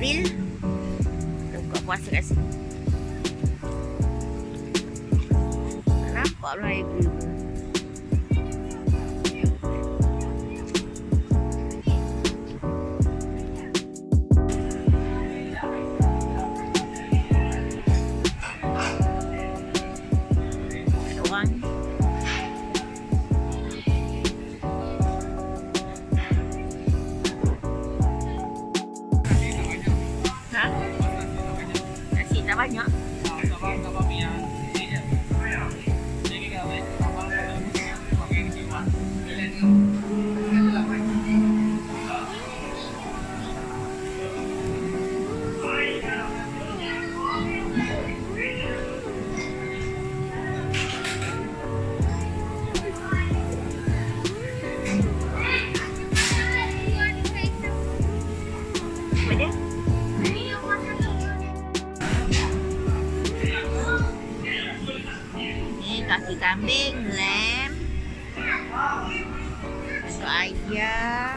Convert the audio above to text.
Grill. Kita buka puasa kat sini. Tak nampak Malaya Grill. Ada orang. Nasi tak banyak. Apa dia? Kaki kambing, lamb, ayam,